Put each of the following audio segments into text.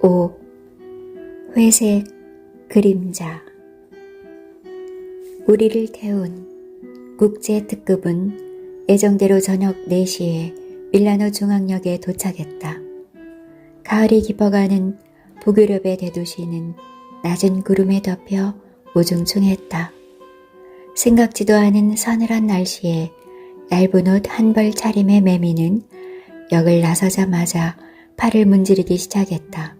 5. 회색 그림자. 우리를 태운 국제 특급은 예정대로 저녁 4시에 밀라노 중앙역에 도착했다. 가을이 깊어가는 북유럽의 대도시는 낮은 구름에 덮여 우중충했다. 생각지도 않은 서늘한 날씨에 얇은 옷 한 벌 차림의 매미는 역을 나서자마자 팔을 문지르기 시작했다.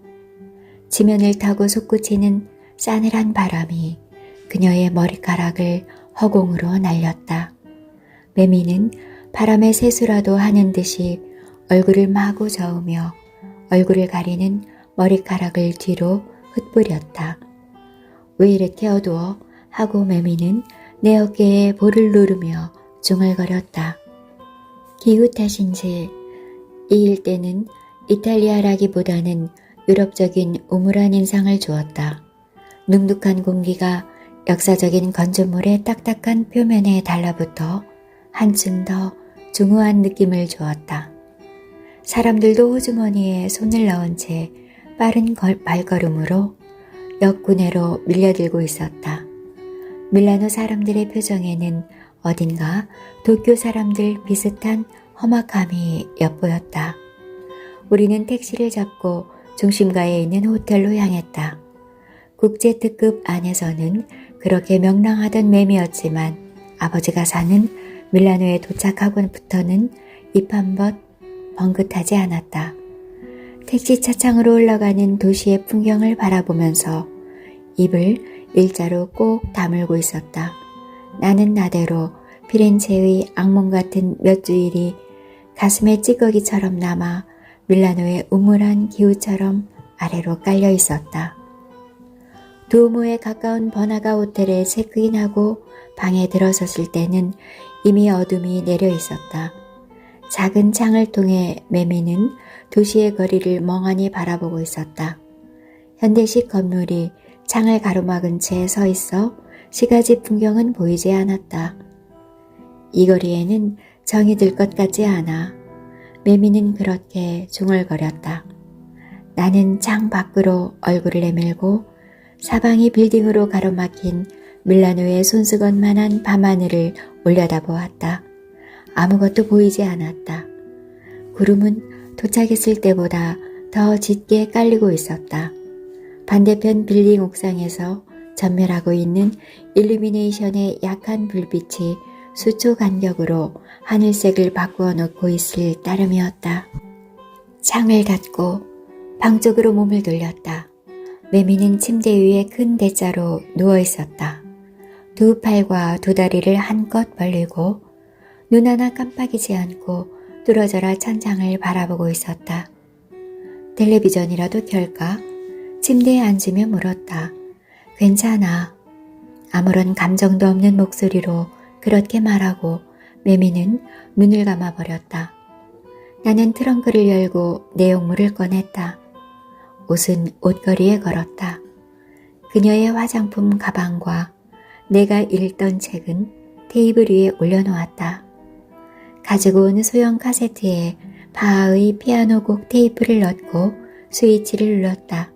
지면을 타고 솟구치는 싸늘한 바람이 그녀의 머리카락을 허공으로 날렸다. 매미는 바람의 세수라도 하는 듯이 얼굴을 마구 저으며 얼굴을 가리는 머리카락을 뒤로 흩뿌렸다. 왜 이렇게 어두워? 하고 매미는 내 어깨에 볼을 누르며 중얼거렸다. 기후 탓인지 이 일대는 이탈리아라기보다는 유럽적인 우물한 인상을 주었다. 눅눅한 공기가 역사적인 건조물의 딱딱한 표면에 달라붙어 한층 더 중후한 느낌을 주었다. 사람들도 호주머니에 손을 넣은 채 빠른 발걸음으로 역 구내로 밀려들고 있었다. 밀라노 사람들의 표정에는 어딘가 도쿄 사람들 비슷한 험악함이 엿보였다. 우리는 택시를 잡고 중심가에 있는 호텔로 향했다. 국제특급 안에서는 그렇게 명랑하던 매미였지만 아버지가 사는 밀라노에 도착하고부터는 입 한 번 번긋하지 않았다. 택시 차창으로 올라가는 도시의 풍경을 바라보면서 입을 일자로 꼭 다물고 있었다. 나는 나대로 피렌체의 악몽 같은 몇 주일이 가슴에 찌꺼기처럼 남아 밀라노의 우물한 기후처럼 아래로 깔려 있었다. 두오모에 가까운 버나가 호텔에 체크인하고 방에 들어섰을 때는 이미 어둠이 내려 있었다. 작은 창을 통해 매미는 도시의 거리를 멍하니 바라보고 있었다. 현대식 건물이 창을 가로막은 채 서 있어 시가지 풍경은 보이지 않았다. 이 거리에는 정이 들 것 같지 않아. 매미는 그렇게 중얼거렸다. 나는 창 밖으로 얼굴을 내밀고 사방이 빌딩으로 가로막힌 밀라노의 손수건만한 밤하늘을 올려다보았다. 아무것도 보이지 않았다. 구름은 도착했을 때보다 더 짙게 깔리고 있었다. 반대편 빌딩 옥상에서 전멸하고 있는 일루미네이션의 약한 불빛이 수초 간격으로 하늘색을 바꾸어 놓고 있을 따름이었다. 창을 닫고 방 쪽으로 몸을 돌렸다. 매미는 침대 위에 큰 대자로 누워 있었다. 두 팔과 두 다리를 한껏 벌리고 눈 하나 깜빡이지 않고 뚫어져라 천장을 바라보고 있었다. 텔레비전이라도 켤까? 침대에 앉으며 물었다. 괜찮아. 아무런 감정도 없는 목소리로 그렇게 말하고 매미는 눈을 감아버렸다. 나는 트렁크를 열고 내용물을 꺼냈다. 옷은 옷걸이에 걸었다. 그녀의 화장품 가방과 내가 읽던 책은 테이블 위에 올려놓았다. 가지고 온 소형 카세트에 바하의 피아노 곡 테이프를 넣고 스위치를 눌렀다.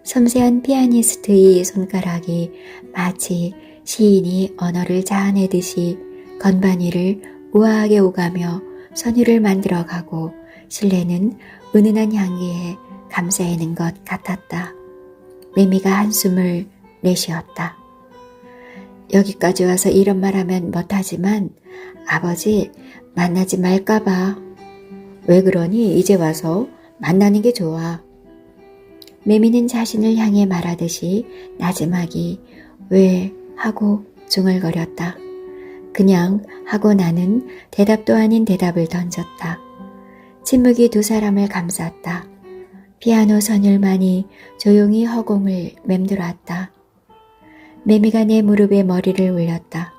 섬세한 피아니스트의 손가락이 마치 시인이 언어를 자아내듯이 건반 위를 우아하게 오가며 선율을 만들어가고 실내는 은은한 향기에 감싸이는 것 같았다. 매미가 한숨을 내쉬었다. 여기까지 와서 이런 말하면 못하지만 아버지 만나지 말까봐. 왜 그러니? 이제 와서 만나는 게 좋아. 매미는 자신을 향해 말하듯이 나지막이 왜 하고 중얼거렸다. 그냥 하고 나는 대답도 아닌 대답을 던졌다. 침묵이 두 사람을 감쌌다. 피아노 선율만이 조용히 허공을 맴돌았다. 매미가 내 무릎에 머리를 올렸다.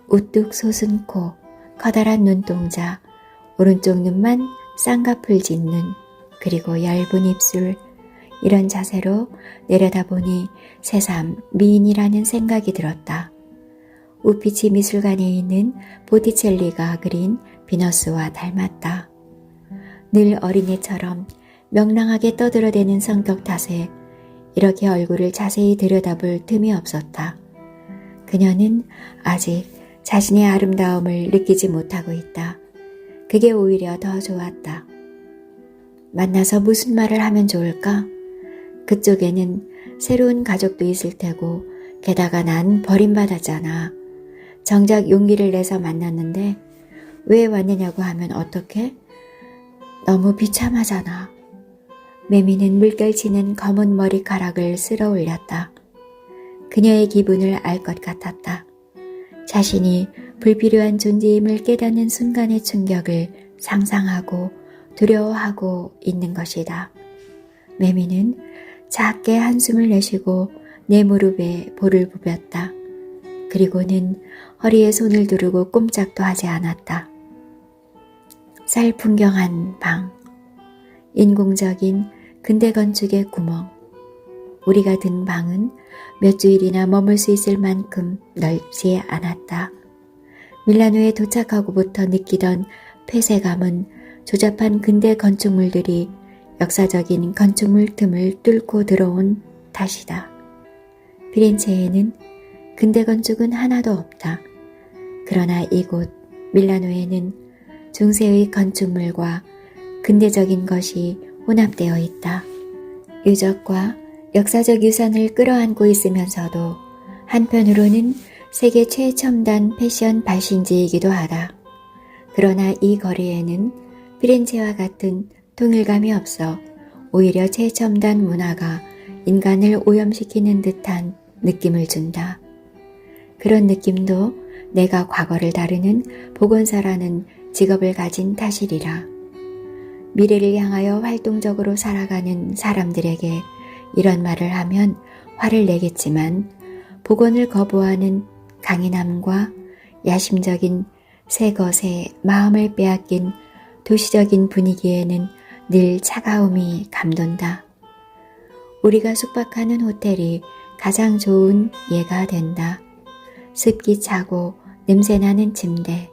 우뚝 솟은 코, 커다란 눈동자, 오른쪽 눈만 쌍꺼풀 짓는, 그리고 얇은 입술. 이런 자세로 내려다보니 새삼 미인이라는 생각이 들었다. 우피치 미술관에 있는 보티첼리가 그린 비너스와 닮았다. 늘 어린애처럼 명랑하게 떠들어대는 성격 탓에 이렇게 얼굴을 자세히 들여다볼 틈이 없었다. 그녀는 아직 자신의 아름다움을 느끼지 못하고 있다. 그게 오히려 더 좋았다. 만나서 무슨 말을 하면 좋을까? 그쪽에는 새로운 가족도 있을 테고 게다가 난 버림받았잖아. 정작 용기를 내서 만났는데 왜 왔느냐고 하면 어떡해? 너무 비참하잖아. 매미는 물결치는 검은 머리카락을 쓸어 올렸다. 그녀의 기분을 알 것 같았다. 자신이 불필요한 존재임을 깨닫는 순간의 충격을 상상하고 두려워하고 있는 것이다. 매미는 작게 한숨을 내쉬고 내 무릎에 볼을 부볐다. 그리고는 허리에 손을 두르고 꼼짝도 하지 않았다. 살풍경한 방, 인공적인 근대 건축의 구멍. 우리가 든 방은 몇 주일이나 머물 수 있을 만큼 넓지 않았다. 밀라노에 도착하고부터 느끼던 폐쇄감은 조잡한 근대 건축물들이 역사적인 건축물 틈을 뚫고 들어온 탓이다. 피렌체에는 근대 건축은 하나도 없다. 그러나 이곳 밀라노에는 중세의 건축물과 근대적인 것이 혼합되어 있다. 유적과 역사적 유산을 끌어안고 있으면서도 한편으로는 세계 최첨단 패션 발신지이기도 하다. 그러나 이 거리에는 피렌체와 같은 통일감이 없어 오히려 최첨단 문화가 인간을 오염시키는 듯한 느낌을 준다. 그런 느낌도 내가 과거를 다루는 복원사라는 직업을 가진 탓이리라. 미래를 향하여 활동적으로 살아가는 사람들에게 이런 말을 하면 화를 내겠지만 복원을 거부하는 강인함과 야심적인 새 것에 마음을 빼앗긴 도시적인 분위기에는 늘 차가움이 감돈다. 우리가 숙박하는 호텔이 가장 좋은 예가 된다. 습기 차고 냄새나는 침대,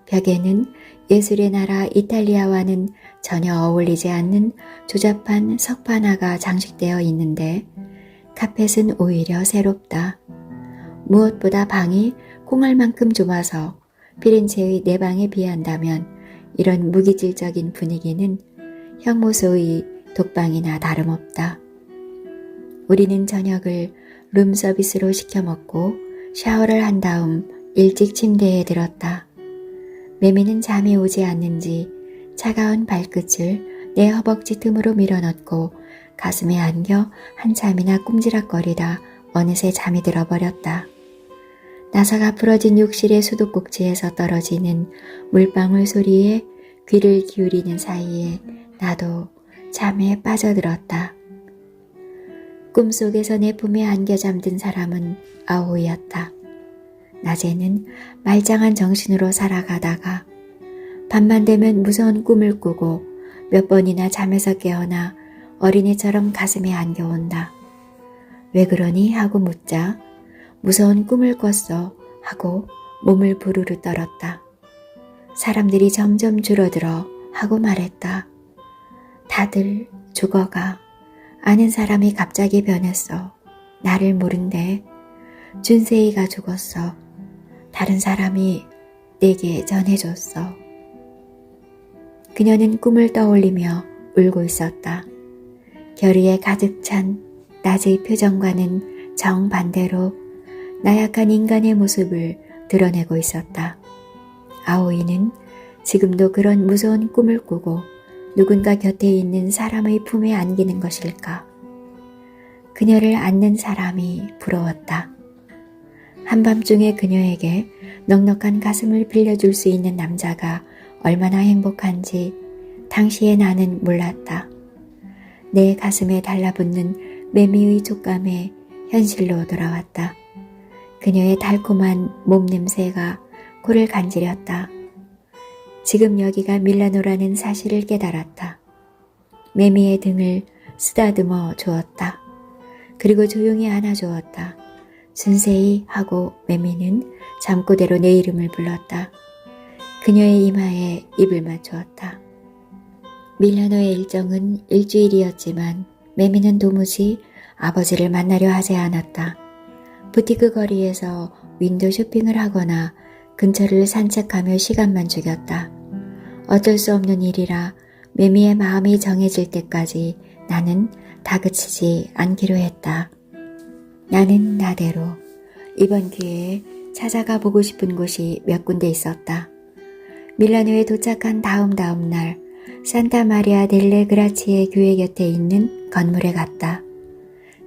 벽에는 예술의 나라 이탈리아와는 전혀 어울리지 않는 조잡한 석판화가 장식되어 있는데 카펫은 오히려 새롭다. 무엇보다 방이 콩알만큼 좁아서 피렌체의 내 방에 비한다면 이런 무기질적인 분위기는 형무소의 독방이나 다름없다. 우리는 저녁을 룸서비스로 시켜 먹고 샤워를 한 다음 일찍 침대에 들었다. 매미는 잠이 오지 않는지 차가운 발끝을 내 허벅지 틈으로 밀어넣고 가슴에 안겨 한참이나 꼼지락거리다 어느새 잠이 들어버렸다. 나사가 부러진 욕실의 수도꼭지에서 떨어지는 물방울 소리에 귀를 기울이는 사이에 나도 잠에 빠져들었다. 꿈속에서 내 품에 안겨 잠든 사람은 아오이였다. 낮에는 말짱한 정신으로 살아가다가 밤만 되면 무서운 꿈을 꾸고 몇 번이나 잠에서 깨어나 어린애처럼 가슴에 안겨온다. 왜 그러니? 하고 묻자 무서운 꿈을 꿨어 하고 몸을 부르르 떨었다. 사람들이 점점 줄어들어 하고 말했다. 다들 죽어가. 아는 사람이 갑자기 변했어. 나를 모른대. 준세이가 죽었어. 다른 사람이 내게 전해줬어. 그녀는 꿈을 떠올리며 울고 있었다. 결의에 가득 찬 낮의 표정과는 정반대로 나약한 인간의 모습을 드러내고 있었다. 아오이는 지금도 그런 무서운 꿈을 꾸고 누군가 곁에 있는 사람의 품에 안기는 것일까? 그녀를 안는 사람이 부러웠다. 한밤중에 그녀에게 넉넉한 가슴을 빌려줄 수 있는 남자가 얼마나 행복한지 당시에 나는 몰랐다. 내 가슴에 달라붙는 매미의 촉감에 현실로 돌아왔다. 그녀의 달콤한 몸 냄새가 코를 간지렸다. 지금 여기가 밀라노라는 사실을 깨달았다. 매미의 등을 쓰다듬어 주었다. 그리고 조용히 안아주었다. 순세이 하고 매미는 잠꼬대로 내 이름을 불렀다. 그녀의 이마에 입을 맞추었다. 밀라노의 일정은 일주일이었지만 매미는 도무지 아버지를 만나려 하지 않았다. 부티크 거리에서 윈도 쇼핑을 하거나 근처를 산책하며 시간만 죽였다. 어쩔 수 없는 일이라 매미의 마음이 정해질 때까지 나는 다그치지 않기로 했다. 나는 나대로 이번 기회에 찾아가 보고 싶은 곳이 몇 군데 있었다. 밀라노에 도착한 다음 날 산타 마리아 델레 그라치의 교회 곁에 있는 건물에 갔다.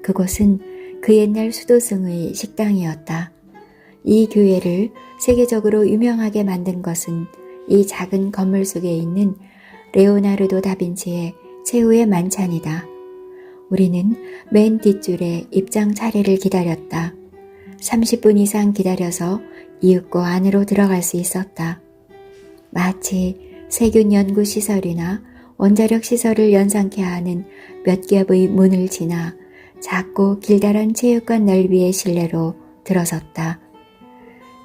그곳은 그 옛날 수도승의 식당이었다. 이 교회를 세계적으로 유명하게 만든 것은 이 작은 건물 속에 있는 레오나르도 다빈치의 최후의 만찬이다. 우리는 맨 뒷줄에 입장 차례를 기다렸다. 30분 이상 기다려서 이윽고 안으로 들어갈 수 있었다. 마치 세균 연구 시설이나 원자력 시설을 연상케 하는 몇 겹의 문을 지나 작고 길다란 체육관 넓이의 실내로 들어섰다.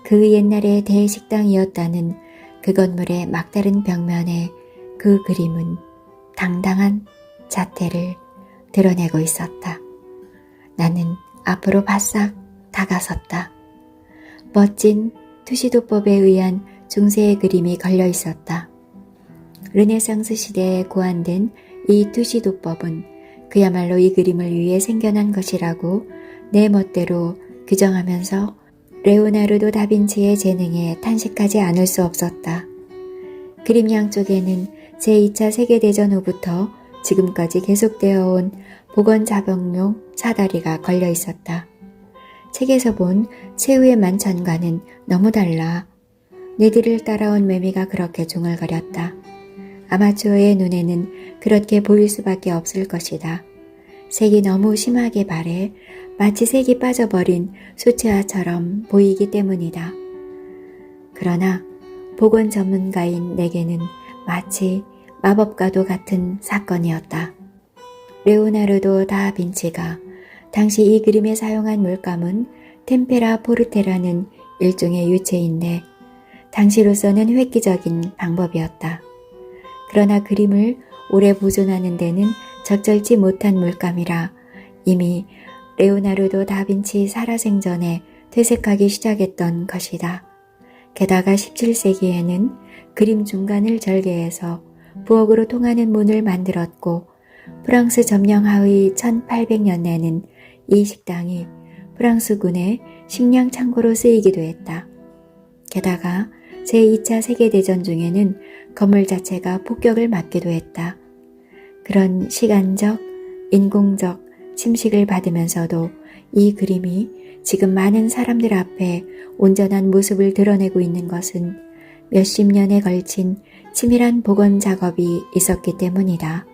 그 옛날의 대식당이었다는 그 건물의 막다른 벽면에 그 그림은 당당한 자태를 드러내고 있었다. 나는 앞으로 바싹 다가섰다. 멋진 투시도법에 의한 중세의 그림이 걸려 있었다. 르네상스 시대에 고안된 이 투시도법은 그야말로 이 그림을 위해 생겨난 것이라고 내 멋대로 규정하면서 레오나르도 다빈치의 재능에 탄식하지 않을 수 없었다. 그림 양쪽에는 제2차 세계대전 후부터 지금까지 계속되어 온 보건자병용 사다리가 걸려 있었다. 책에서 본 최후의 만찬과는 너무 달라. 내 뒤를 따라온 매미가 그렇게 중얼거렸다. 아마추어의 눈에는 그렇게 보일 수밖에 없을 것이다. 색이 너무 심하게 바래 마치 색이 빠져버린 수채화처럼 보이기 때문이다. 그러나 보건 전문가인 내게는 마치 마법과도 같은 사건이었다. 레오나르도 다 빈치가 당시 이 그림에 사용한 물감은 템페라 포르테라는 일종의 유체인데 당시로서는 획기적인 방법이었다. 그러나 그림을 오래 보존하는 데는 적절치 못한 물감이라 이미 레오나르도 다빈치 살아생전에 퇴색하기 시작했던 것이다. 게다가 17세기에는 그림 중간을 절개해서 부엌으로 통하는 문을 만들었고 프랑스 점령하의 1800년에는 이 식당이 프랑스군의 식량 창고로 쓰이기도 했다. 게다가 제2차 세계대전 중에는 건물 자체가 폭격을 맞기도 했다. 그런 시간적, 인공적 침식을 받으면서도 이 그림이 지금 많은 사람들 앞에 온전한 모습을 드러내고 있는 것은 몇십 년에 걸친 치밀한 복원 작업이 있었기 때문이다.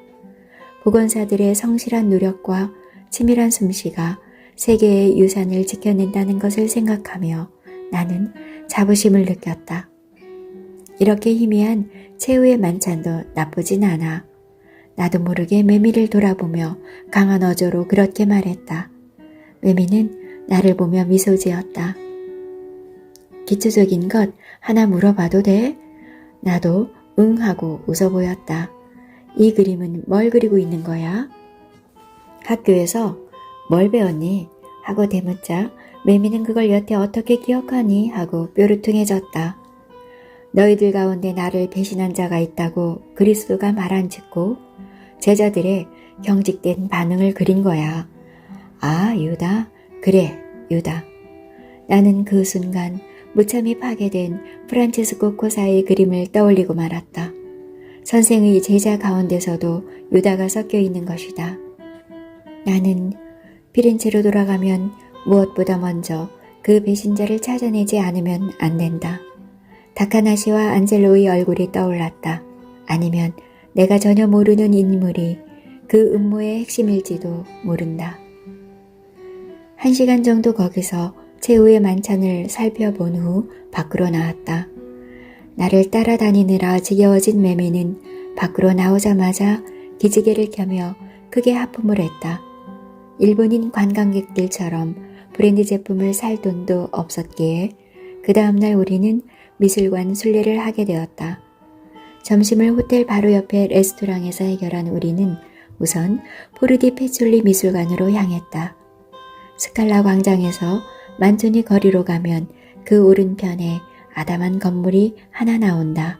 복원사들의 성실한 노력과 치밀한 솜씨가 세계의 유산을 지켜낸다는 것을 생각하며 나는 자부심을 느꼈다. 이렇게 희미한 최후의 만찬도 나쁘진 않아. 나도 모르게 매미를 돌아보며 강한 어조로 그렇게 말했다. 매미는 나를 보며 미소 지었다. 기초적인 것 하나 물어봐도 돼? 나도 응 하고 웃어 보였다. 이 그림은 뭘 그리고 있는 거야? 학교에서 뭘 배웠니? 하고 대묻자 매미는 그걸 여태 어떻게 기억하니? 하고 뾰루퉁해졌다. 너희들 가운데 나를 배신한 자가 있다고 그리스도가 말한즉고 제자들의 경직된 반응을 그린 거야. 아, 유다? 그래, 유다. 나는 그 순간 무참히 파괴된 프란치스코 코사의 그림을 떠올리고 말았다. 선생의 제자 가운데서도 유다가 섞여 있는 것이다. 나는 피렌체로 돌아가면 무엇보다 먼저 그 배신자를 찾아내지 않으면 안 된다. 다카나시와 안젤로의 얼굴이 떠올랐다. 아니면 내가 전혀 모르는 인물이 그 음모의 핵심일지도 모른다. 1시간 정도 거기서 최후의 만찬을 살펴본 후 밖으로 나왔다. 나를 따라다니느라 지겨워진 매미는 밖으로 나오자마자 기지개를 켜며 크게 하품을 했다. 일본인 관광객들처럼 브랜드 제품을 살 돈도 없었기에 그 다음날 우리는 미술관 순례를 하게 되었다. 점심을 호텔 바로 옆에 레스토랑에서 해결한 우리는 우선 포르디 페촐리 미술관으로 향했다. 스칼라 광장에서 만천리 거리로 가면 그 오른편에 아담한 건물이 하나 나온다.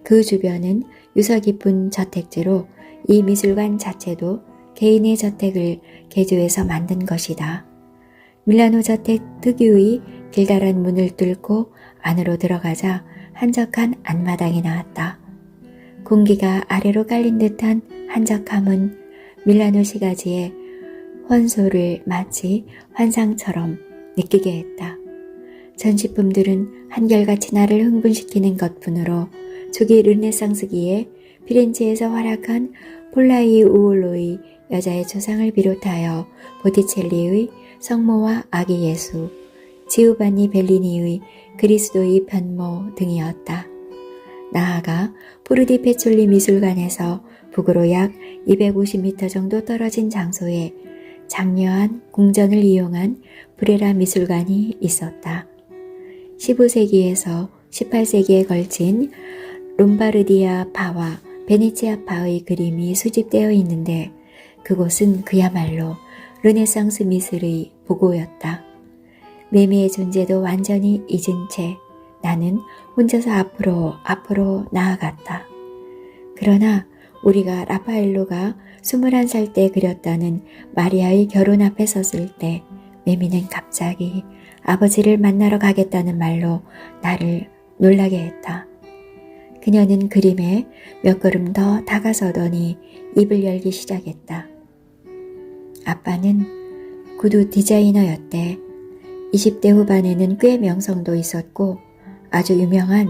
그 주변은 유서 깊은 저택지로 이 미술관 자체도 개인의 저택을 개조해서 만든 것이다. 밀라노 저택 특유의 길다란 문을 뚫고 안으로 들어가자 한적한 앞마당이 나왔다. 공기가 아래로 깔린 듯한 한적함은 밀라노 시가지의 혼소를 마치 환상처럼 느끼게 했다. 전시품들은 한결같이 나를 흥분시키는 것뿐으로 초기 르네상스기에 피렌체에서 활약한 폴라이 우올로의 여자의 조상을 비롯하여 보티첼리의 성모와 아기 예수, 지오반니 벨리니의 그리스도의 변모 등이었다. 나아가 포르디 페촐리 미술관에서 북으로 약 250m 정도 떨어진 장소에 장려한 궁전을 이용한 브레라 미술관이 있었다. 15세기에서 18세기에 걸친 롬바르디아 파와 베네치아 파의 그림이 수집되어 있는데 그곳은 그야말로 르네상스 미술의 보고였다. 매미의 존재도 완전히 잊은 채 나는 혼자서 앞으로 나아갔다. 그러나 우리가 라파엘로가 21살 때 그렸다는 마리아의 결혼 앞에 섰을 때 매미는 갑자기 아버지를 만나러 가겠다는 말로 나를 놀라게 했다. 그녀는 그림에 몇 걸음 더 다가서더니 입을 열기 시작했다. 아빠는 구두 디자이너였대. 20대 후반에는 꽤 명성도 있었고 아주 유명한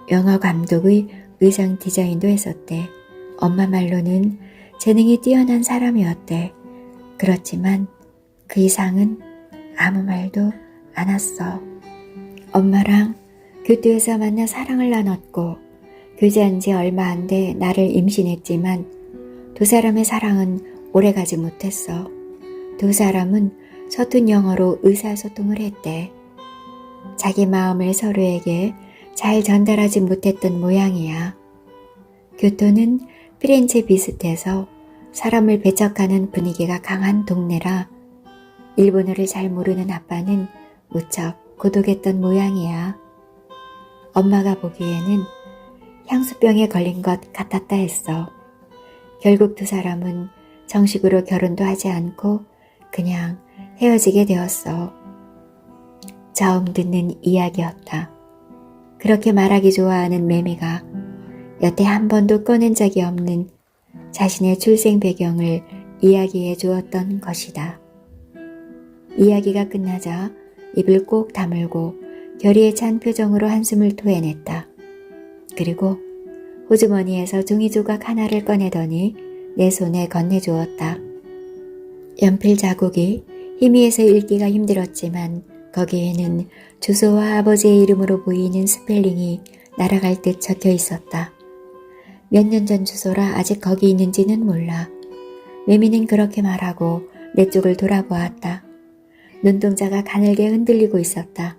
영화 감독의 의상 디자인도 했었대. 엄마 말로는 재능이 뛰어난 사람이었대. 그렇지만 그 이상은 아무 말도 않았어. 엄마랑 교토에서 만나 사랑을 나눴고 교제한 지 얼마 안 돼 나를 임신했지만 두 사람의 사랑은 오래가지 못했어. 두 사람은 서툰 영어로 의사소통을 했대. 자기 마음을 서로에게 잘 전달하지 못했던 모양이야. 교토는 피렌체 비슷해서 사람을 배척하는 분위기가 강한 동네라 일본어를 잘 모르는 아빠는 무척 고독했던 모양이야. 엄마가 보기에는 향수병에 걸린 것 같았다 했어. 결국 두 사람은 정식으로 결혼도 하지 않고 그냥 헤어지게 되었어. 처음 듣는 이야기였다. 그렇게 말하기 좋아하는 매미가 여태 한 번도 꺼낸 적이 없는 자신의 출생 배경을 이야기해 주었던 것이다. 이야기가 끝나자 입을 꼭 다물고 결의에 찬 표정으로 한숨을 토해냈다. 그리고 호주머니에서 종이 조각 하나를 꺼내더니 내 손에 건네주었다. 연필 자국이 희미해서 읽기가 힘들었지만 거기에는 주소와 아버지의 이름으로 보이는 스펠링이 날아갈 듯 적혀 있었다. 몇 년 전 주소라 아직 거기 있는지는 몰라. 매미는 그렇게 말하고 내 쪽을 돌아보았다. 눈동자가 가늘게 흔들리고 있었다.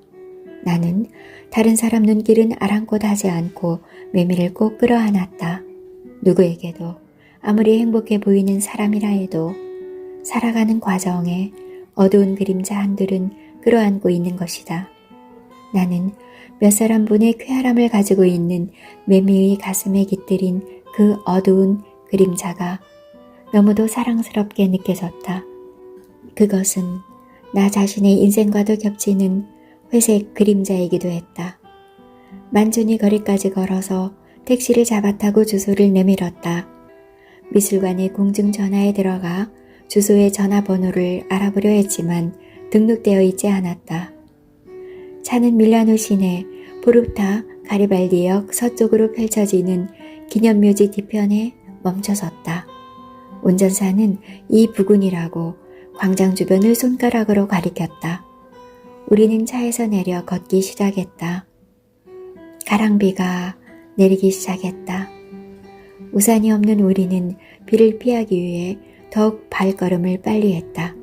나는 다른 사람 눈길은 아랑곳하지 않고 매미를 꼭 끌어안았다. 누구에게도 아무리 행복해 보이는 사람이라 해도 살아가는 과정에 어두운 그림자 한둘은 끌어안고 있는 것이다. 나는 몇 사람분의 쾌활함을 가지고 있는 매미의 가슴에 깃들인 그 어두운 그림자가 너무도 사랑스럽게 느껴졌다. 그것은 나 자신의 인생과도 겹치는 회색 그림자이기도 했다. 만천리 거리까지 걸어서 택시를 잡아타고 주소를 내밀었다. 미술관의 공중전화에 들어가 주소의 전화번호를 알아보려 했지만 등록되어 있지 않았다. 차는 밀라노 시내 포르타 가리발디역 서쪽으로 펼쳐지는 기념묘지 뒤편에 멈춰섰다. 운전사는 이 부근이라고 광장 주변을 손가락으로 가리켰다. 우리는 차에서 내려 걷기 시작했다. 가랑비가 내리기 시작했다. 우산이 없는 우리는 비를 피하기 위해 더욱 발걸음을 빨리 했다.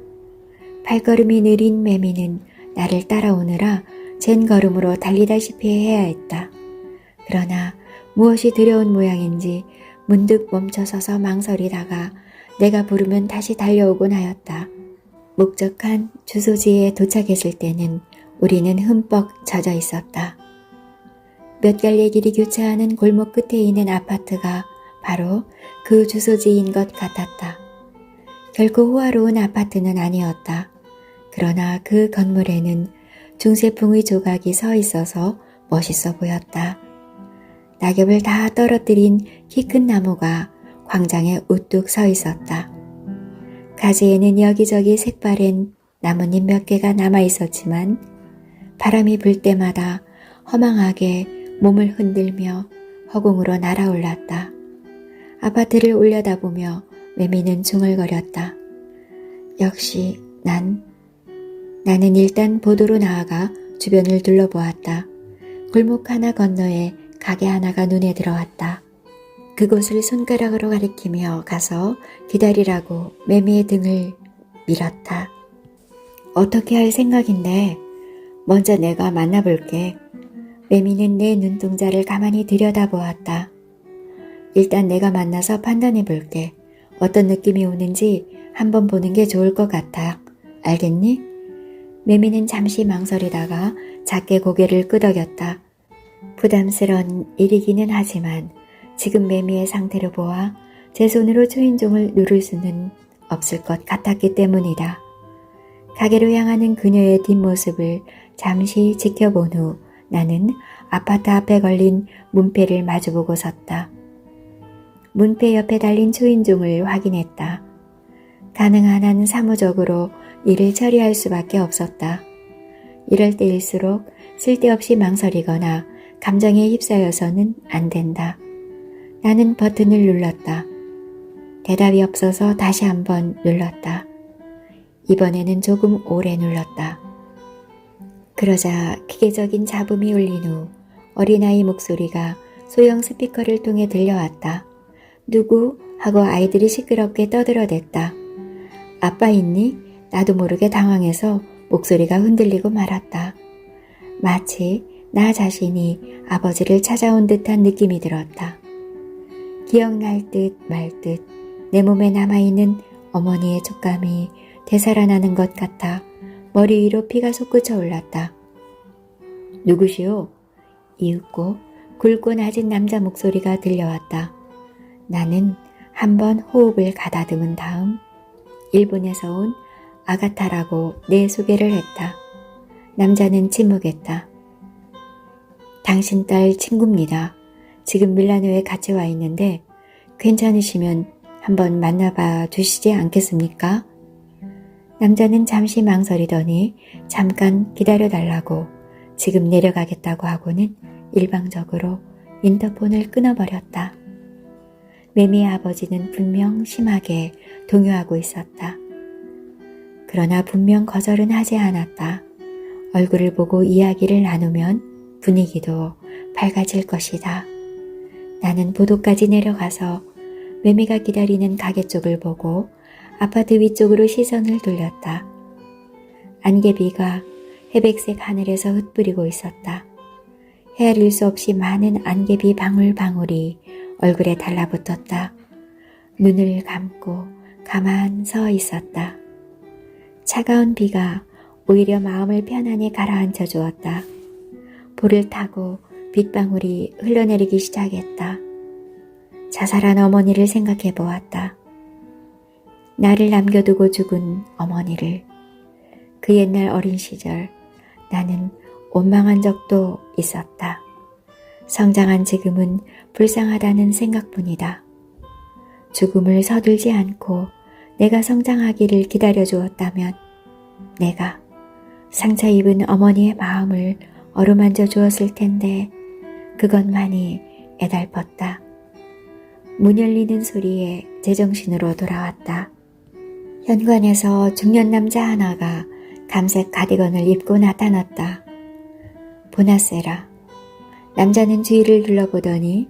발걸음이 느린 매미는 나를 따라오느라 젠 걸음으로 달리다시피 해야 했다. 그러나 무엇이 두려운 모양인지 문득 멈춰서서 망설이다가 내가 부르면 다시 달려오곤 하였다. 목적한 주소지에 도착했을 때는 우리는 흠뻑 젖어 있었다. 몇 갈래 길이 교차하는 골목 끝에 있는 아파트가 바로 그 주소지인 것 같았다. 결코 호화로운 아파트는 아니었다. 그러나 그 건물에는 중세풍의 조각이 서 있어서 멋있어 보였다. 낙엽을 다 떨어뜨린 키 큰 나무가 광장에 우뚝 서 있었다. 가지에는 여기저기 색바랜 나뭇잎 몇 개가 남아 있었지만 바람이 불 때마다 허망하게 몸을 흔들며 허공으로 날아올랐다. 아파트를 올려다보며 매미는 중얼거렸다. 역시 나는 일단 보도로 나아가 주변을 둘러보았다. 골목 하나 건너에 가게 하나가 눈에 들어왔다. 그곳을 손가락으로 가리키며 가서 기다리라고 매미의 등을 밀었다. 어떻게 할 생각인데? 먼저 내가 만나볼게. 매미는 내 눈동자를 가만히 들여다보았다. 일단 내가 만나서 판단해볼게. 어떤 느낌이 오는지 한번 보는 게 좋을 것 같아. 알겠니? 매미는 잠시 망설이다가 작게 고개를 끄덕였다. 부담스러운 일이기는 하지만 지금 매미의 상태를 보아 제 손으로 초인종을 누를 수는 없을 것 같았기 때문이다. 가게로 향하는 그녀의 뒷모습을 잠시 지켜본 후 나는 아파트 앞에 걸린 문패를 마주보고 섰다. 문패 옆에 달린 초인종을 확인했다. 가능한 한 사무적으로 일을 처리할 수밖에 없었다. 이럴 때일수록 쓸데없이 망설이거나 감정에 휩싸여서는 안 된다. 나는 버튼을 눌렀다. 대답이 없어서 다시 한번 눌렀다. 이번에는 조금 오래 눌렀다. 그러자 기계적인 잡음이 울린 후 어린아이 목소리가 소형 스피커를 통해 들려왔다. 누구? 하고 아이들이 시끄럽게 떠들어댔다. 아빠 있니? 나도 모르게 당황해서 목소리가 흔들리고 말았다. 마치 나 자신이 아버지를 찾아온 듯한 느낌이 들었다. 기억날 듯 말 듯 내 몸에 남아있는 어머니의 촉감이 되살아나는 것 같아 머리 위로 피가 솟구쳐 올랐다. 누구시오? 이윽고 굵고 낮은 남자 목소리가 들려왔다. 나는 한번 호흡을 가다듬은 다음 일본에서 온 아가타라고 내 소개를 했다. 남자는 침묵했다. 당신 딸 친구입니다. 지금 밀라노에 같이 와 있는데 괜찮으시면 한번 만나봐 주시지 않겠습니까? 남자는 잠시 망설이더니 잠깐 기다려달라고 지금 내려가겠다고 하고는 일방적으로 인터폰을 끊어버렸다. 매미의 아버지는 분명 심하게 동요하고 있었다. 그러나 분명 거절은 하지 않았다. 얼굴을 보고 이야기를 나누면 분위기도 밝아질 것이다. 나는 보도까지 내려가서 매미가 기다리는 가게 쪽을 보고 아파트 위쪽으로 시선을 돌렸다. 안개비가 회백색 하늘에서 흩뿌리고 있었다. 헤아릴 수 없이 많은 안개비 방울방울이 얼굴에 달라붙었다. 눈을 감고 가만 서 있었다. 차가운 비가 오히려 마음을 편안히 가라앉혀 주었다. 볼을 타고 빗방울이 흘러내리기 시작했다. 자살한 어머니를 생각해 보았다. 나를 남겨두고 죽은 어머니를. 그 옛날 어린 시절 나는 원망한 적도 있었다. 성장한 지금은 불쌍하다는 생각뿐이다. 죽음을 서둘지 않고 내가 성장하기를 기다려 주었다면 내가 상처 입은 어머니의 마음을 어루만져 주었을 텐데 그것만이 애달펐다. 문 열리는 소리에 제정신으로 돌아왔다. 현관에서 중년 남자 하나가 감색 가디건을 입고 나타났다. 보나세라. 남자는 주위를 둘러보더니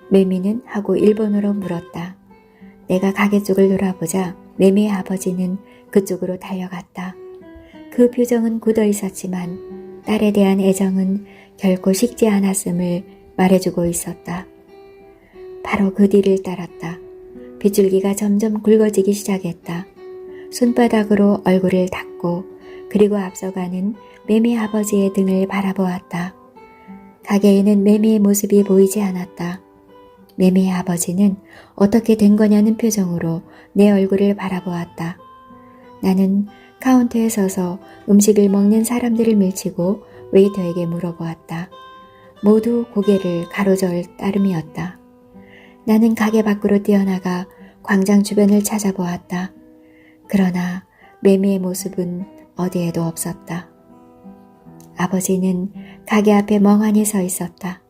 매미는 하고 일본어로 물었다. 내가 가게 쪽을 돌아보자 매미의 아버지는 그쪽으로 달려갔다. 그 표정은 굳어 있었지만 딸에 대한 애정은 결코 식지 않았음을 말해주고 있었다. 바로 그 뒤를 따랐다. 빗줄기가 점점 굵어지기 시작했다. 손바닥으로 얼굴을 닦고 그리고 앞서가는 매미 아버지의 등을 바라보았다. 가게에는 매미의 모습이 보이지 않았다. 매미의 아버지는 어떻게 된 거냐는 표정으로 내 얼굴을 바라보았다. 나는 카운터에 서서 음식을 먹는 사람들을 밀치고 웨이터에게 물어보았다. 모두 고개를 가로저을 따름이었다. 나는 가게 밖으로 뛰어나가 광장 주변을 찾아보았다. 그러나 매미의 모습은 어디에도 없었다. 아버지는 가게 앞에 멍하니 서 있었다.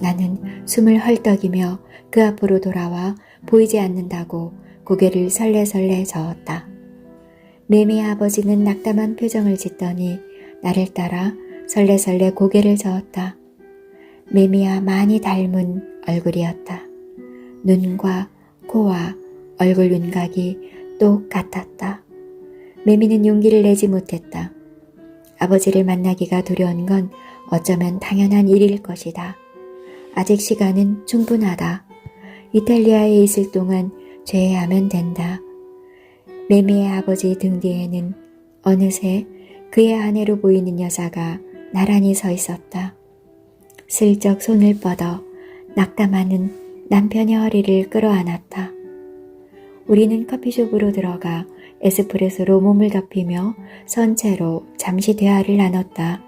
나는 숨을 헐떡이며 그 앞으로 돌아와 보이지 않는다고 고개를 설레설레 저었다. 매미의 아버지는 낙담한 표정을 짓더니 나를 따라 설레설레 고개를 저었다. 매미와 많이 닮은 얼굴이었다. 눈과 코와 얼굴 윤곽이 똑같았다. 매미는 용기를 내지 못했다. 아버지를 만나기가 두려운 건 어쩌면 당연한 일일 것이다. 아직 시간은 충분하다. 이탈리아에 있을 동안 죄해하면 된다. 매미의 아버지 등 뒤에는 어느새 그의 아내로 보이는 여자가 나란히 서 있었다. 슬쩍 손을 뻗어 낙담하는 남편의 허리를 끌어안았다. 우리는 커피숍으로 들어가 에스프레소로 몸을 덮이며 선 채로 잠시 대화를 나눴다.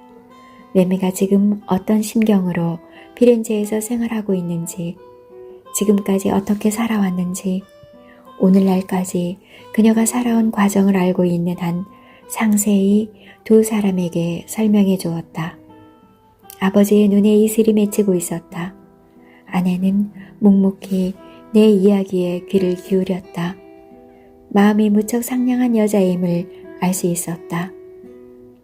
매미가 지금 어떤 심경으로 피렌체에서 생활하고 있는지, 지금까지 어떻게 살아왔는지, 오늘날까지 그녀가 살아온 과정을 알고 있는 한 상세히 두 사람에게 설명해 주었다. 아버지의 눈에 이슬이 맺히고 있었다. 아내는 묵묵히 내 이야기에 귀를 기울였다. 마음이 무척 상냥한 여자임을 알 수 있었다.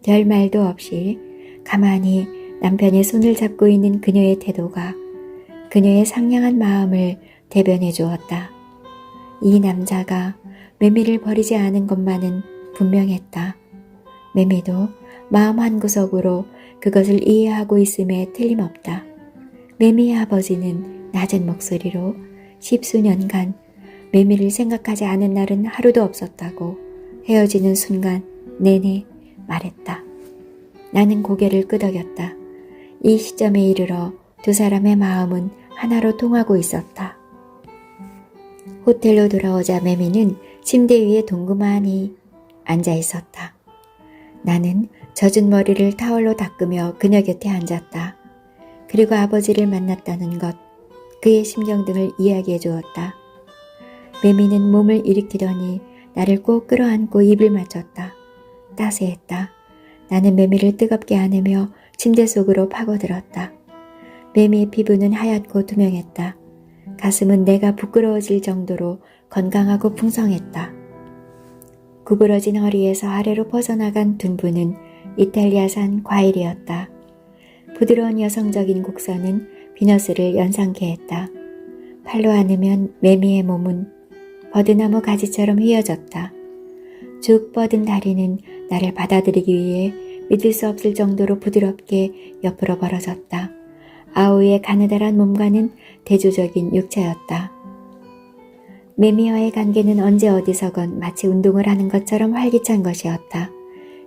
별 말도 없이 가만히 남편의 손을 잡고 있는 그녀의 태도가 그녀의 상냥한 마음을 대변해 주었다. 이 남자가 매미를 버리지 않은 것만은 분명했다. 매미도 마음 한구석으로 그것을 이해하고 있음에 틀림없다. 매미의 아버지는 낮은 목소리로 10수년간 매미를 생각하지 않은 날은 하루도 없었다고 헤어지는 순간 내내 말했다. 나는 고개를 끄덕였다. 이 시점에 이르러 두 사람의 마음은 하나로 통하고 있었다. 호텔로 돌아오자 매미는 침대 위에 동그만히 앉아 있었다. 나는 젖은 머리를 타월로 닦으며 그녀 곁에 앉았다. 그리고 아버지를 만났다는 것, 그의 심경 등을 이야기해 주었다. 매미는 몸을 일으키더니 나를 꼭 끌어안고 입을 맞췄다. 따스했다. 나는 매미를 뜨겁게 안으며 침대 속으로 파고들었다. 매미의 피부는 하얗고 투명했다. 가슴은 내가 부끄러워질 정도로 건강하고 풍성했다. 구부러진 허리에서 아래로 뻗어나간 둔부는 이탈리아산 과일이었다. 부드러운 여성적인 곡선은 비너스를 연상케 했다. 팔로 안으면 매미의 몸은 버드나무 가지처럼 휘어졌다. 쭉 뻗은 다리는 나를 받아들이기 위해 믿을 수 없을 정도로 부드럽게 옆으로 벌어졌다. 아우의 가느다란 몸과는 대조적인 육체였다. 매미와의 관계는 언제 어디서건 마치 운동을 하는 것처럼 활기찬 것이었다.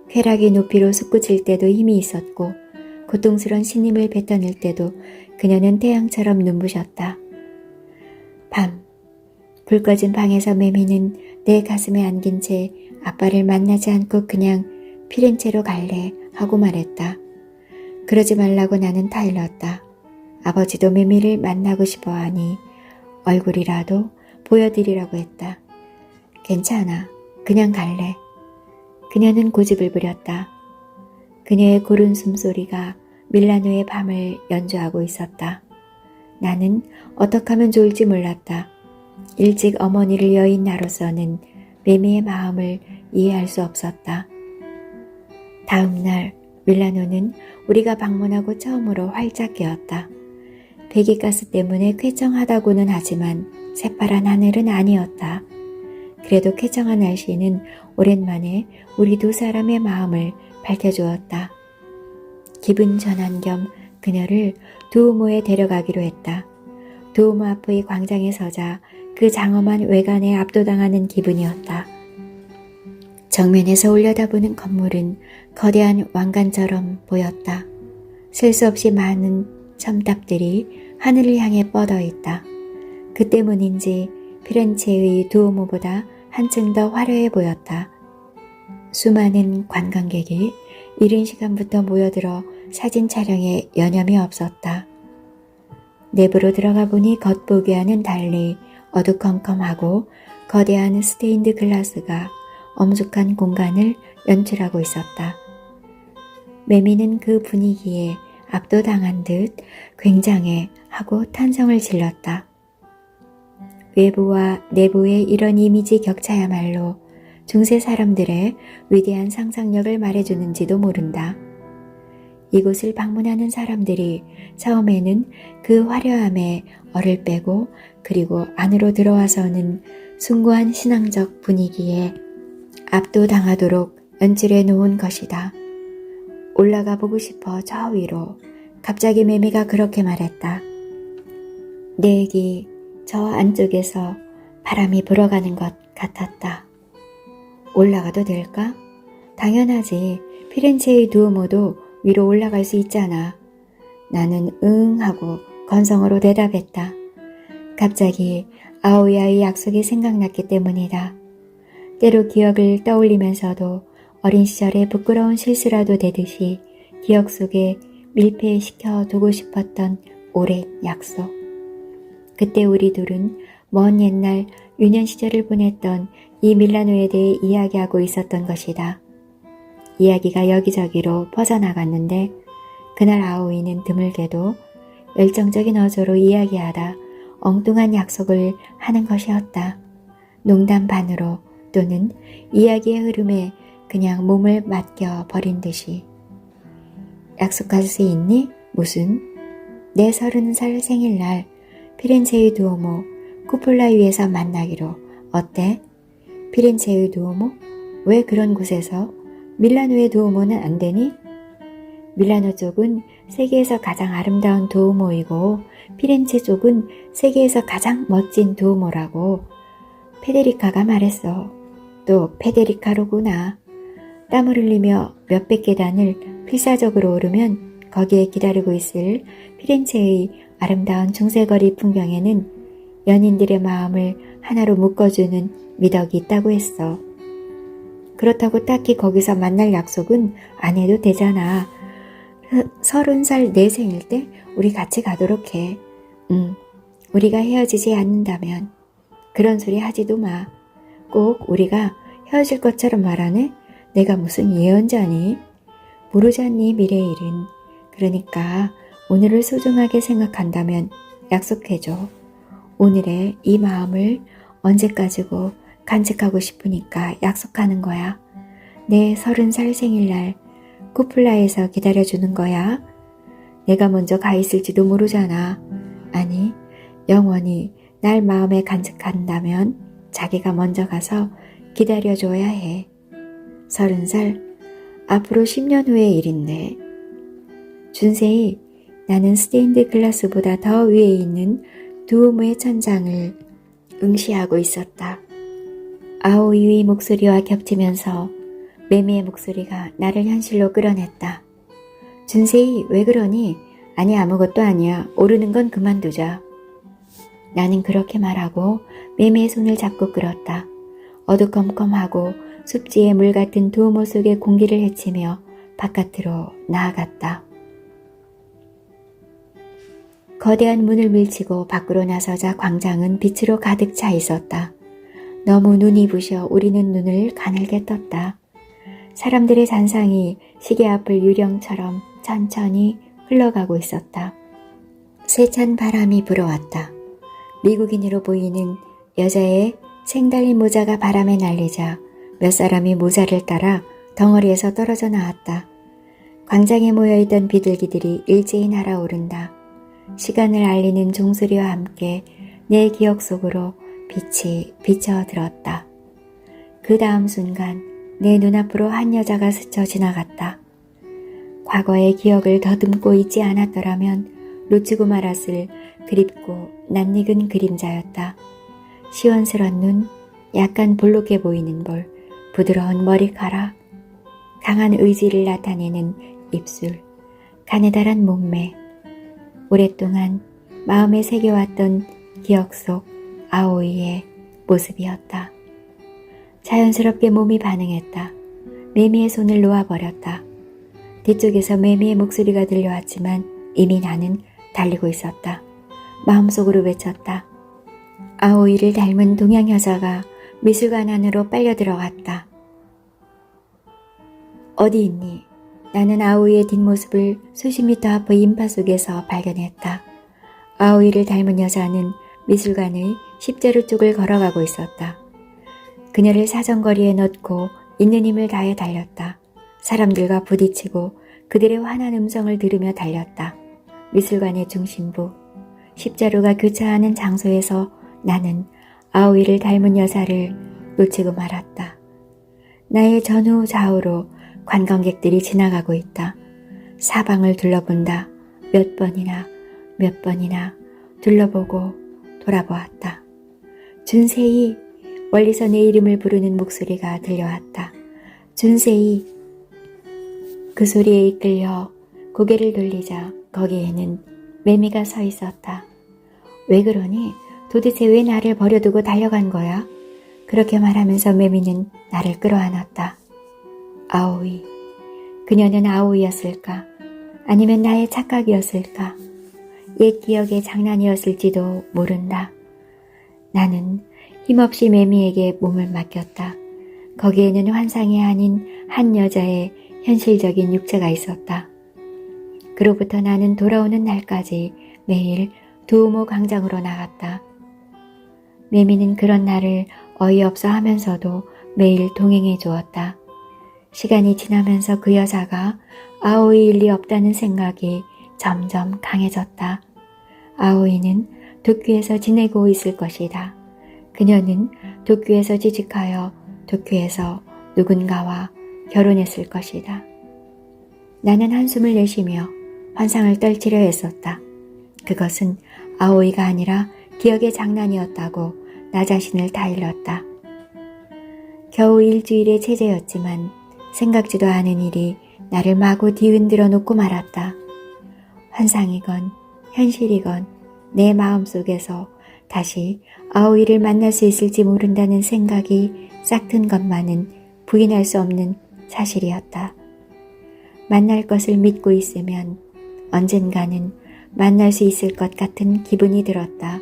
쾌락이 높이로 솟구칠 때도 힘이 있었고 고통스러운 신임을 뱉어낼 때도 그녀는 태양처럼 눈부셨다. 밤, 불 꺼진 방에서 매미는 내 가슴에 안긴 채 아빠를 만나지 않고 그냥 피렌체로 갈래 하고 말했다. 그러지 말라고 나는 타일렀다. 아버지도 매미를 만나고 싶어 하니 얼굴이라도 보여드리라고 했다. 괜찮아. 그냥 갈래. 그녀는 고집을 부렸다. 그녀의 고른 숨소리가 밀라노의 밤을 연주하고 있었다. 나는 어떻게 하면 좋을지 몰랐다. 일찍 어머니를 여인 나로서는 매미의 마음을 이해할 수 없었다. 다음 날 밀라노는 우리가 방문하고 처음으로 활짝 깨었다. 배기가스 때문에 쾌청하다고는 하지만 새파란 하늘은 아니었다. 그래도 쾌청한 날씨는 오랜만에 우리 두 사람의 마음을 밝혀주었다. 기분 전환 겸 그녀를 두오모에 데려가기로 했다. 두오모 앞의 광장에 서자 그 장엄한 외관에 압도당하는 기분이었다. 정면에서 올려다보는 건물은 거대한 왕관처럼 보였다. 셀 수 없이 많은 첨탑들이 하늘을 향해 뻗어 있다. 그 때문인지 피렌체의 두오모보다 한층 더 화려해 보였다. 수많은 관광객이 이른 시간부터 모여들어 사진 촬영에 여념이 없었다. 내부로 들어가 보니 겉보기와는 달리 어두컴컴하고 거대한 스테인드 글라스가 엄숙한 공간을 연출하고 있었다. 매미는 그 분위기에 압도당한 듯 굉장해 하고 탄성을 질렀다. 외부와 내부의 이런 이미지 격차야말로 중세 사람들의 위대한 상상력을 말해주는지도 모른다. 이곳을 방문하는 사람들이 처음에는 그 화려함에 얼을 빼고 그리고 안으로 들어와서는 숭고한 신앙적 분위기에 압도당하도록 연출해 놓은 것이다. 올라가 보고 싶어 저 위로. 갑자기 매미가 그렇게 말했다. 내기 저 안쪽에서 바람이 불어가는 것 같았다. 올라가도 될까? 당연하지. 피렌체의 두오모도 위로 올라갈 수 있잖아. 나는 응 하고 건성으로 대답했다. 갑자기 아오야의 약속이 생각났기 때문이다. 때로 기억을 떠올리면서도 어린 시절의 부끄러운 실수라도 되듯이 기억 속에 밀폐시켜 두고 싶었던 오랜 약속. 그때 우리 둘은 먼 옛날 유년 시절을 보냈던 이 밀라노에 대해 이야기하고 있었던 것이다. 이야기가 여기저기로 퍼져나갔는데 그날 아오이는 드물게도 열정적인 어조로 이야기하다 엉뚱한 약속을 하는 것이었다. 농담 반으로 또는 이야기의 흐름에 그냥 몸을 맡겨 버린 듯이. 약속할 수 있니? 무슨? 내 30살 생일날 피렌체의 두오모 쿠폴라 위에서 만나기로. 어때? 피렌체의 두오모? 왜 그런 곳에서? 밀라노의 두오모는 안 되니? 밀라노 쪽은 세계에서 가장 아름다운 두오모이고 피렌체 쪽은 세계에서 가장 멋진 두오모라고 페데리카가 말했어. 또 페데리카로구나. 땀을 흘리며 몇백 계단을 필사적으로 오르면 거기에 기다리고 있을 피렌체의 아름다운 중세거리 풍경에는 연인들의 마음을 하나로 묶어주는 미덕이 있다고 했어. 그렇다고 딱히 거기서 만날 약속은 안 해도 되잖아. 30살 내 생일 때 우리 같이 가도록 해. 우리가 헤어지지 않는다면. 그런 소리 하지도 마. 꼭 우리가 헤어질 것처럼 말하네? 내가 무슨 예언자니? 모르잖니 미래의 일은. 그러니까 오늘을 소중하게 생각한다면 약속해줘. 오늘의 이 마음을 언제까지고 간직하고 싶으니까 약속하는 거야. 내 30살 생일날 쿠플라에서 기다려주는 거야. 내가 먼저 가 있을지도 모르잖아. 아니, 영원히 날 마음에 간직한다면 자기가 먼저 가서 기다려줘야 해. 30살, 앞으로 10년 후의 일인데. 준세이, 나는 스테인드 글라스보다 더 위에 있는 두오모의 천장을 응시하고 있었다. 아오이의 목소리와 겹치면서 매미의 목소리가 나를 현실로 끌어냈다. 준세이, 왜 그러니? 아니, 아무것도 아니야. 오르는 건 그만두자. 나는 그렇게 말하고 매미의 손을 잡고 끌었다. 어두컴컴하고 습지의 물 같은 두오모 속의 공기를 헤치며 바깥으로 나아갔다. 거대한 문을 밀치고 밖으로 나서자 광장은 빛으로 가득 차 있었다. 너무 눈이 부셔 우리는 눈을 가늘게 떴다. 사람들의 잔상이 시계 앞을 유령처럼 천천히 흘러가고 있었다. 세찬 바람이 불어왔다. 미국인으로 보이는 여자의 생달린 모자가 바람에 날리자 몇 사람이 모자를 따라 덩어리에서 떨어져 나왔다. 광장에 모여있던 비둘기들이 일제히 날아오른다. 시간을 알리는 종소리와 함께 내 기억 속으로 빛이 비쳐들었다. 그 다음 순간 내 눈앞으로 한 여자가 스쳐 지나갔다. 과거의 기억을 더듬고 있지 않았더라면 놓치고 말았을 그립고 낯익은 그림자였다. 시원스런 눈, 약간 볼록해 보이는 볼, 부드러운 머리카락, 강한 의지를 나타내는 입술, 가느다란 몸매, 오랫동안 마음에 새겨왔던 기억 속 아오이의 모습이었다. 자연스럽게 몸이 반응했다. 매미의 손을 놓아버렸다. 뒤쪽에서 매미의 목소리가 들려왔지만 이미 나는 달리고 있었다. 마음속으로 외쳤다. 아오이를 닮은 동양 여자가 미술관 안으로 빨려 들어갔다. 어디 있니? 나는 아오이의 뒷모습을 수십 미터 앞의 인파 속에서 발견했다. 아오이를 닮은 여자는 미술관의 십자루 쪽을 걸어가고 있었다. 그녀를 사정거리에 넣고 있는 힘을 다해 달렸다. 사람들과 부딪히고 그들의 환한 음성을 들으며 달렸다. 미술관의 중심부, 십자루가 교차하는 장소에서 나는 아오이를 닮은 여자를 놓치고 말았다. 나의 전후 좌우로 관광객들이 지나가고 있다. 사방을 둘러본다. 몇 번이나 둘러보고 돌아보았다. 준세이, 멀리서 내 이름을 부르는 목소리가 들려왔다. 준세이. 그 소리에 이끌려 고개를 돌리자 거기에는 매미가 서 있었다. 왜 그러니? 도대체 왜 나를 버려두고 달려간 거야? 그렇게 말하면서 매미는 나를 끌어안았다. 아오이. 그녀는 아오이였을까? 아니면 나의 착각이었을까? 옛 기억의 장난이었을지도 모른다. 나는 힘없이 매미에게 몸을 맡겼다. 거기에는 환상이 아닌 한 여자의 현실적인 육체가 있었다. 그로부터 나는 돌아오는 날까지 매일 두오모 광장으로 나갔다. 매미는 그런 나를 어이없어 하면서도 매일 동행해 주었다. 시간이 지나면서 그 여자가 아오이일 리 없다는 생각이 점점 강해졌다. 아오이는 도쿄에서 지내고 있을 것이다. 그녀는 도쿄에서 취직하여 도쿄에서 누군가와 결혼했을 것이다. 나는 한숨을 내쉬며 환상을 떨치려 했었다. 그것은 아오이가 아니라 기억의 장난이었다고 나 자신을 다 일렀다. 겨우 일주일의 체제였지만 생각지도 않은 일이 나를 마구 뒤흔들어 놓고 말았다. 환상이건 현실이건 내 마음속에서 다시 아오이를 만날 수 있을지 모른다는 생각이 싹튼 것만은 부인할 수 없는 사실이었다. 만날 것을 믿고 있으면 언젠가는 만날 수 있을 것 같은 기분이 들었다.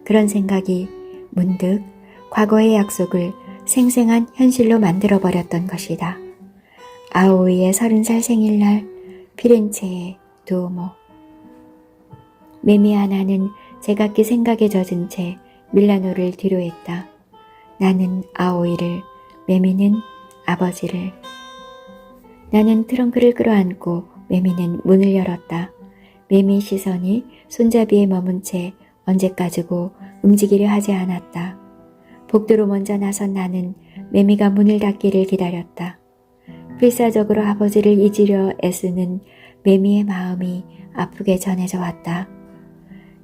그런 생각이 문득 과거의 약속을 생생한 현실로 만들어버렸던 것이다. 아오이의 30살 생일날 피렌체의 두오모. 매미 하나는 제각기 생각에 젖은 채 밀라노를 뒤로했다. 나는 아오이를, 매미는 아버지를. 나는 트렁크를 끌어안고 매미는 문을 열었다. 매미의 시선이 손잡이에 머문 채 언제까지고 움직이려 하지 않았다. 복도로 먼저 나선 나는 매미가 문을 닫기를 기다렸다. 필사적으로 아버지를 잊으려 애쓰는 매미의 마음이 아프게 전해져 왔다.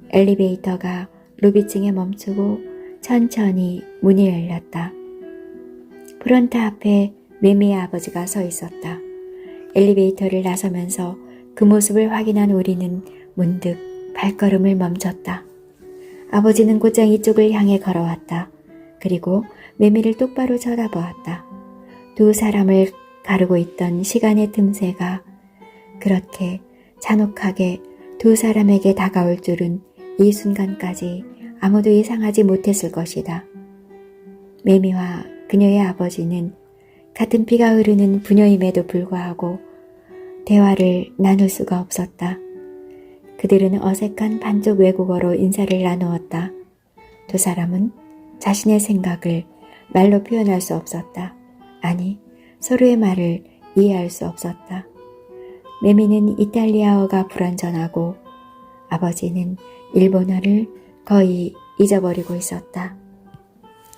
엘리베이터가 로비층에 멈추고 천천히 문이 열렸다. 프론트 앞에 매미의 아버지가 서 있었다. 엘리베이터를 나서면서 그 모습을 확인한 우리는 문득 발걸음을 멈췄다. 아버지는 곧장 이쪽을 향해 걸어왔다. 그리고 매미를 똑바로 쳐다보았다. 두 사람을 가르고 있던 시간의 틈새가 그렇게 잔혹하게 두 사람에게 다가올 줄은 이 순간까지 아무도 예상하지 못했을 것이다. 매미와 그녀의 아버지는 같은 피가 흐르는 부녀임에도 불구하고 대화를 나눌 수가 없었다. 그들은 어색한 반쪽 외국어로 인사를 나누었다. 두 사람은 자신의 생각을 말로 표현할 수 없었다. 아니, 서로의 말을 이해할 수 없었다. 매미는 이탈리아어가 불완전하고 아버지는 일본어를 거의 잊어버리고 있었다.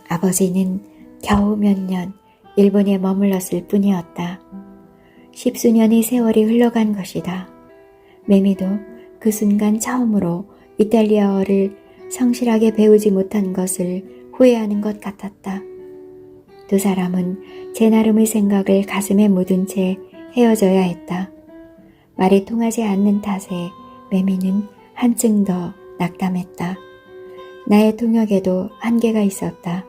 아버지는 겨우 몇 년 일본에 머물렀을 뿐이었다. 10수년의 세월이 흘러간 것이다. 매미도 그 순간 처음으로 이탈리아어를 성실하게 배우지 못한 것을 후회하는 것 같았다. 두 사람은 제 나름의 생각을 가슴에 묻은 채 헤어져야 했다. 말이 통하지 않는 탓에 매미는 한층 더 낙담했다. 나의 통역에도 한계가 있었다.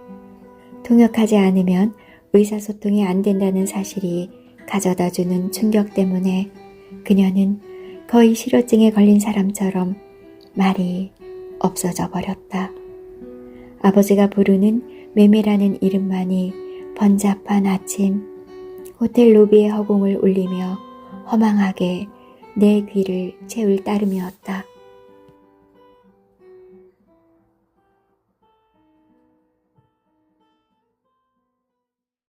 통역하지 않으면 의사소통이 안 된다는 사실이 가져다주는 충격 때문에 그녀는 거의 실어증에 걸린 사람처럼 말이 없어져 버렸다. 아버지가 부르는 매미라는 이름만이 번잡한 아침, 호텔 로비의 허공을 울리며 허망하게 내 귀를 채울 따름이었다.